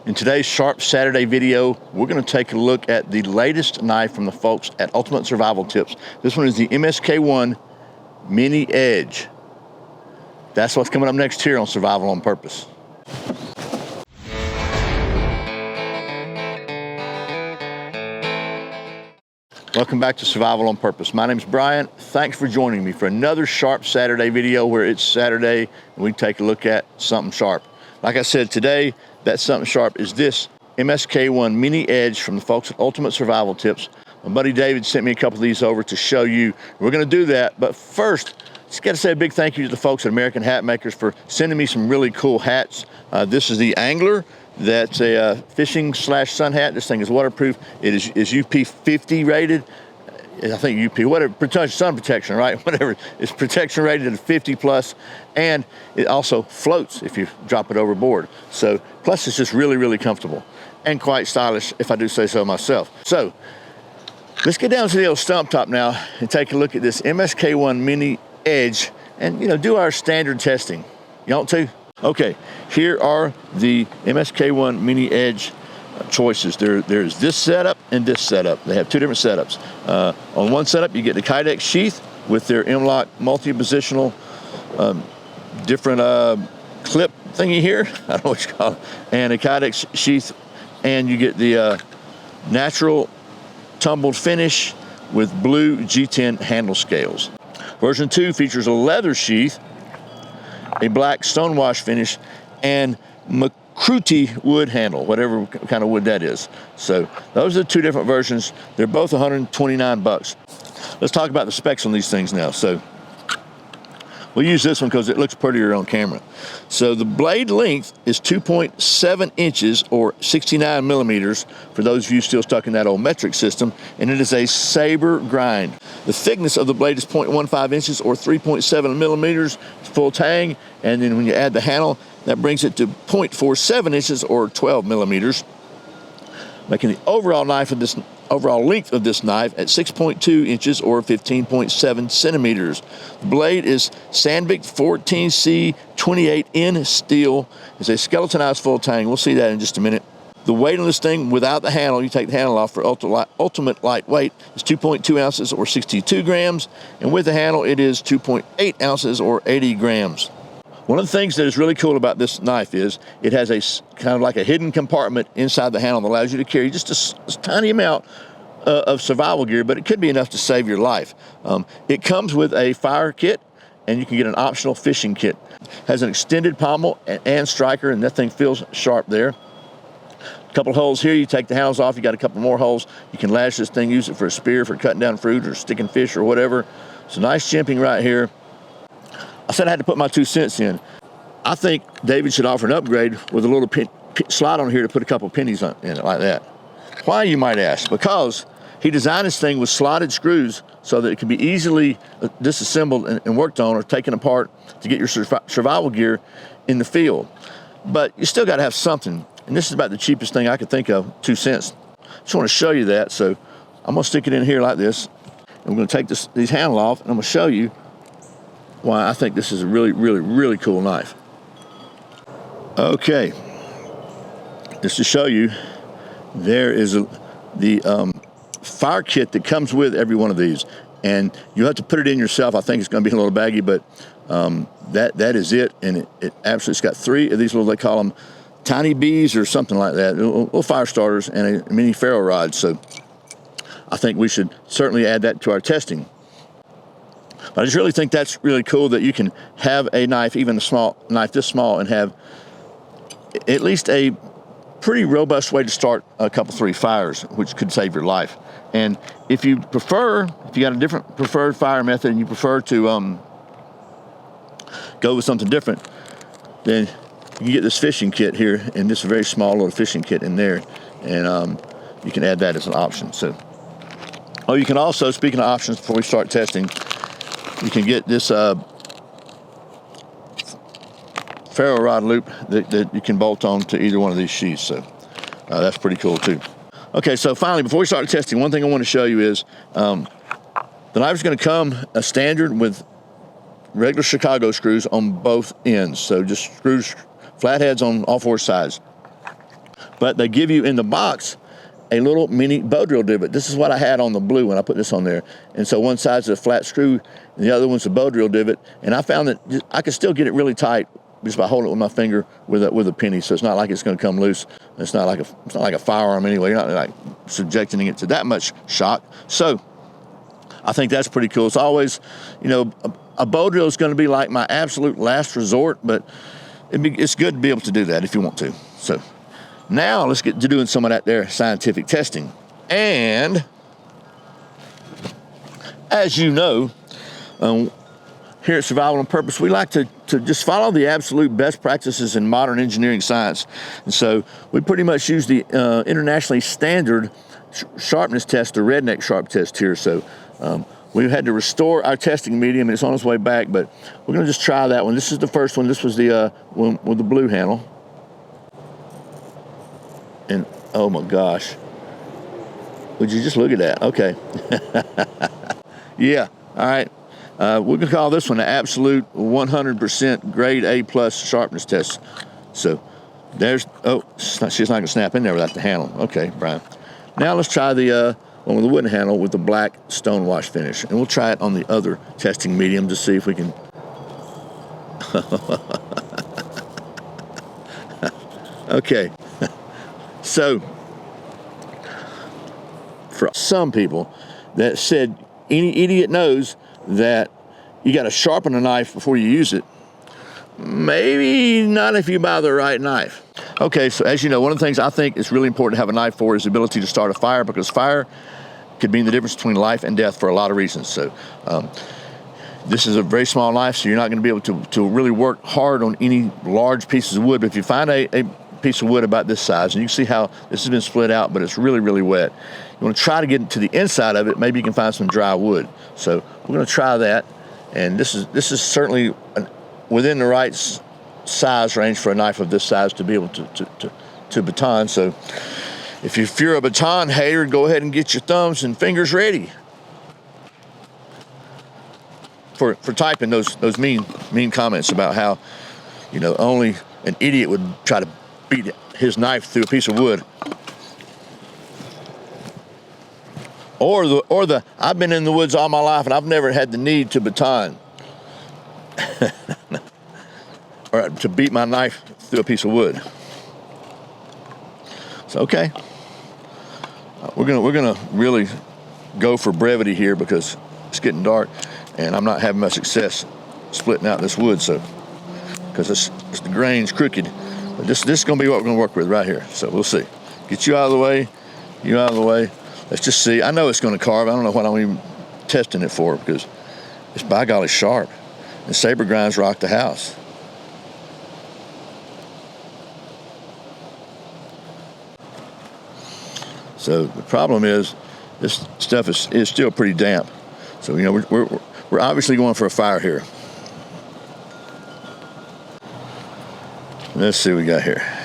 In today's Sharp Saturday video, we're going to take a look at the latest knife from the folks at Ultimate Survival Tips. This one is the MSK-1 Mini Edge. That's what's coming up next here on Survival on Purpose. Welcome back to Survival on Purpose. My name's Brian. Thanks for joining me for another Sharp Saturday video where it's Saturday and we take a look at something sharp. Like I said, today, that something sharp is this MSK-1 Mini Edge from the folks at Ultimate Survival Tips. My buddy David sent me a couple of these over to show you. We're going to do that, but first, just got to say a big thank you to the folks at American Hat Makers for sending me some really cool hats. This is the Angler. That's a fishing/sun hat. This thing is waterproof. It is UP50 rated. I think UP, whatever, sun protection, right? Whatever. It's protection rated at 50 plus, and it also floats if you drop it overboard. So, plus it's just really, really comfortable and quite stylish, if I do say so myself. So, let's get down to the old stump top now and take a look at this MSK-1 Mini Edge and, do our standard testing. You want to? Okay, here are the MSK-1 Mini Edge choices. There's this setup and this setup. They have two different setups. On one setup, you get the Kydex sheath with their M-Lock multi-positional different clip thingy here. I don't know what you call it. And a Kydex sheath, and you get the natural tumbled finish with blue G10 handle scales. Version 2 features a leather sheath, a black stonewash finish, and Macruti wood handle, whatever kind of wood that is. So those are the two different versions. They're both 129 bucks. Let's talk about the specs on these things now. So we'll use this one because it looks prettier on camera. So the blade length is 2.7 inches or 69 millimeters for those of you still stuck in that old metric system, and it is a saber grind. The thickness of the blade is 0.15 inches or 3.7 millimeters full tang, and then when you add the handle, that brings it to 0.47 inches or 12 millimeters, making the overall length of this knife at 6.2 inches or 15.7 centimeters. The blade is Sandvik 14C28N steel. It's a skeletonized full tang. We'll see that in just a minute. The weight on this thing without the handle, you take the handle off for ultimate lightweight, is 2.2 ounces or 62 grams. And with the handle, it is 2.8 ounces or 80 grams. One of the things that is really cool about this knife is it has a kind of like a hidden compartment inside the handle that allows you to carry just a tiny amount of survival gear, but it could be enough to save your life. It comes with a fire kit, and you can get an optional fishing kit. It has an extended pommel and striker, and that thing feels sharp there. A couple holes here, you take the handles off, you got a couple more holes. You can lash this thing, use it for a spear, for cutting down fruit or sticking fish or whatever. It's a nice jimping right here. I said I had to put my 2 cents in. I think David should offer an upgrade with a little slide on here to put a couple pennies in it like that. Why, you might ask? Because he designed this thing with slotted screws so that it can be easily disassembled and worked on or taken apart to get your survival gear in the field. But you still got to have something. And this is about the cheapest thing I could think of, 2 cents. Just want to show you that. So I'm going to stick it in here like this. And we're going to take these handles off, and I'm going to show you why I think this is a really, really, really cool knife. Okay, just to show you, there is the fire kit that comes with every one of these, and you have to put it in yourself. I think it's going to be a little baggy, but that is it, and it absolutely's got 3 of these little, they call them tiny bees or something like that, little fire starters and a mini ferro rod. So I think we should certainly add that to our testing. But I just really think that's really cool that you can have a knife, even a small knife this small, and have at least a pretty robust way to start a couple, 3 fires, which could save your life. And if you got a different preferred fire method and you prefer to go with something different, then you can get this fishing kit here, and this very small little fishing kit in there, and you can add that as an option. So, you can also, speaking of options, before we start testing, you can get this ferro rod loop that you can bolt on to either one of these sheaths. So that's pretty cool too. Okay, so finally, before we start testing, one thing I want to show you is the knife is going to come a standard with regular Chicago screws on both ends. So just screws, flat heads on all 4 sides. But they give you in the box a little mini bow drill divot. This is what I had on the blue when I put this on there. And so one side's a flat screw, and the other one's a bow drill divot. And I found that I could still get it really tight just by holding it with my finger with a penny. So it's not like it's going to come loose. It's not like a firearm anyway. You're not like subjecting it to that much shock. So I think that's pretty cool. It's always, you know, a bow drill is going to be like my absolute last resort, but it's good to be able to do that if you want to. So now let's get to doing some of that there scientific testing. And as you know, here at Survival on Purpose, we like to just follow the absolute best practices in modern engineering science. And so we pretty much use the internationally standard sharpness test, the redneck sharp test here. So we've had to restore our testing medium, and it's on its way back, but we're going to just try that one. This is the first one. This was the one with the blue handle. And oh my gosh, would you just look at that? Okay. Yeah, all right. We're going to call this one the absolute 100% grade A+ sharpness test. So there's, oh, she's not going to snap in there without the handle. Okay, Brian. Now let's try the one with the wooden handle with the black stone wash finish. And we'll try it on the other testing medium to see if we can. Okay. So for some people that said any idiot knows that you got to sharpen a knife before you use it. Maybe not if you buy the right knife. Okay, so as you know, one of the things I think is really important to have a knife for is the ability to start a fire, because fire could mean the difference between life and death for a lot of reasons. So this is a very small knife, so you're not going to be able to really work hard on any large pieces of wood. But if you find a piece of wood about this size, and you can see how this has been split out, but it's really, really wet. You want to try to get to the inside of it. Maybe you can find some dry wood. So we're going to try that. And this is certainly within the right size range for a knife of this size to be able to baton. So if you're a baton hater, go ahead and get your thumbs and fingers ready for typing those mean comments about how, you know, only an idiot would try to beat his knife through a piece of wood. Or the I've been in the woods all my life and I've never had the need to baton or to beat my knife through a piece of wood. So okay, we're gonna really go for brevity here because it's getting dark and I'm not having much success splitting out this wood. So because the grain's crooked, but this is gonna be what we're gonna work with right here. So we'll see. Get you out of the way. You out of the way. Let's just see. I know it's going to carve. I don't know what I'm even testing it for because it's by golly sharp. And saber grinds rock the house. So the problem is this stuff is still pretty damp. So, you know, we're obviously going for a fire here. Let's see what we got here.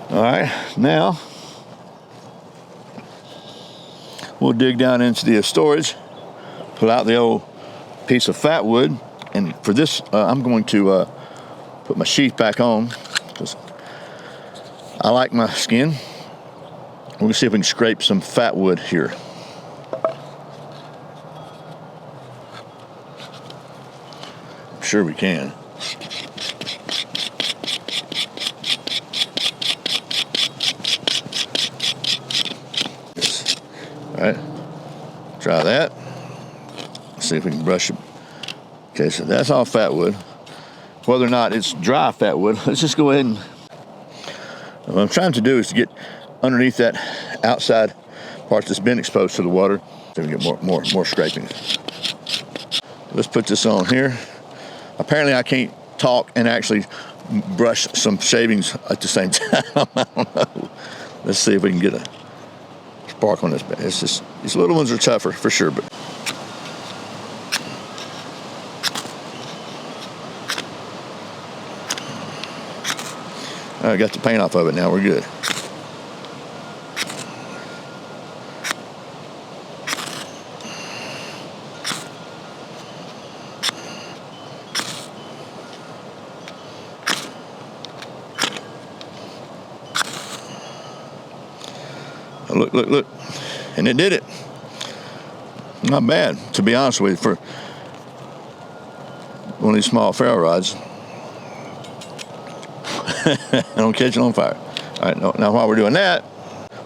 All right, now we'll dig down into the storage, pull out the old piece of fat wood, and for this, I'm going to put my sheath back on because I like my skin. We're going to see if we can scrape some fat wood here. I'm sure we can. All right, try that. Let's see if we can brush it. Okay, so that's all fat wood. Whether or not it's dry fat wood, let's just go ahead and what I'm trying to do is to get underneath that outside part that's been exposed to the water so we can get more scraping. Let's put this on here. Apparently I can't talk and actually brush some shavings at the same time. I don't know. Let's see if we can get a spark on this. It's just, these little ones are tougher for sure, but all right, got the paint off of it now, we're good. Look, look, look. And it did it. Not bad, to be honest with you, for one of these small ferro rods. Don't catch it on fire. All right, now while we're doing that,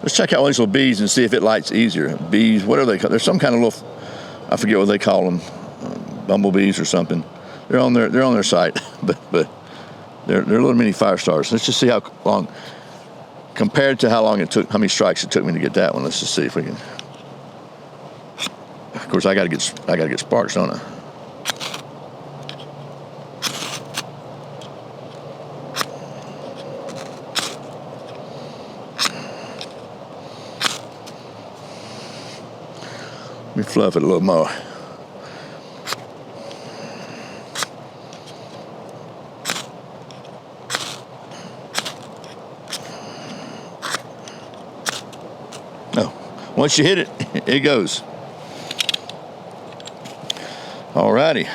let's check out one of these little bees and see if it lights easier. Bees, what are they called? There's some kind of little, I forget what they call them, bumblebees or something. They're on their site, but they're little mini fire stars. Let's just see how long, compared to how long it took, how many strikes it took me to get that one. Let's just see if we can. Of course, I gotta get sparks, don't I? Let me fluff it a little more. Oh, once you hit it, it goes. Alrighty.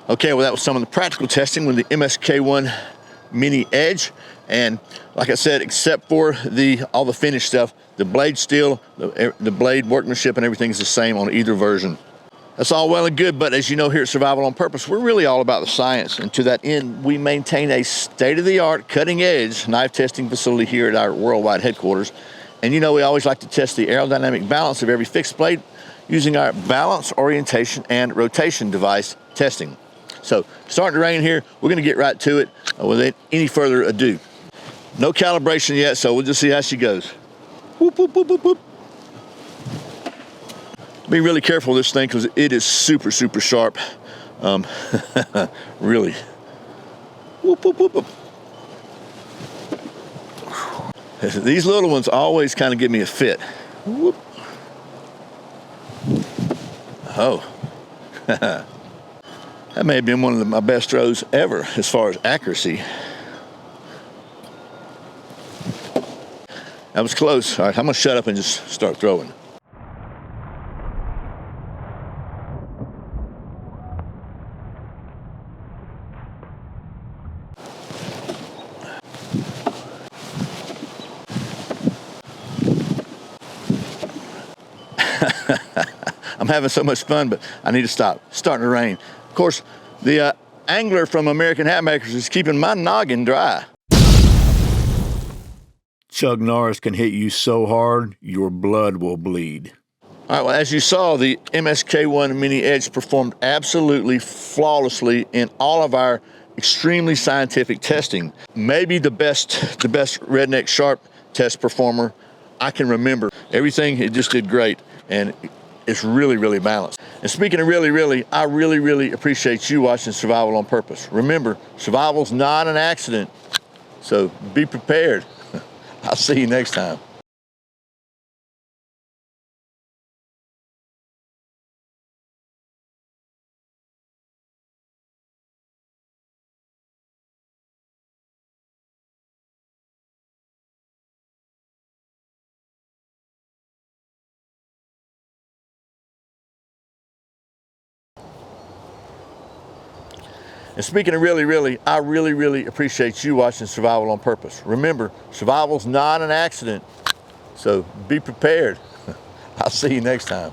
Okay, well, that was some of the practical testing with the MSK-1 Mini Edge. And like I said, except for all the finished stuff, the blade steel, the blade workmanship and everything is the same on either version. That's all well and good, but as you know, here at Survival on Purpose, we're really all about the science. And to that end, we maintain a state-of-the-art, cutting-edge knife testing facility here at our worldwide headquarters. And you know, we always like to test the aerodynamic balance of every fixed blade using our balance, orientation, and rotation device testing. So, starting to rain here, we're gonna get right to it without any further ado. No calibration yet, so we'll just see how she goes. Whoop, whoop, whoop, whoop, whoop. Be really careful with this thing because it is super, super sharp. Really. Whoop, whoop, whoop, whoop. These little ones always kind of give me a fit. Whoop. Oh, that may have been one of my best throws ever as far as accuracy. That was close. All right, I'm gonna shut up and just start throwing. I'm having so much fun, but I need to stop. It's starting to rain. Of course, the angler from American Hat Makers is keeping my noggin dry. Chuck Norris can hit you so hard, your blood will bleed. All right, well, as you saw, the MSK-1 Mini Edge performed absolutely flawlessly in all of our extremely scientific testing. Maybe the best redneck sharp test performer I can remember. Everything, it just did great. And it's really, really balanced. And speaking of really, I really appreciate you watching Survival on Purpose. Remember, survival's not an accident, so be prepared. I'll see you next time. And speaking of really, I really appreciate you watching Survival on Purpose. Remember, survival's not an accident, so be prepared. I'll see you next time.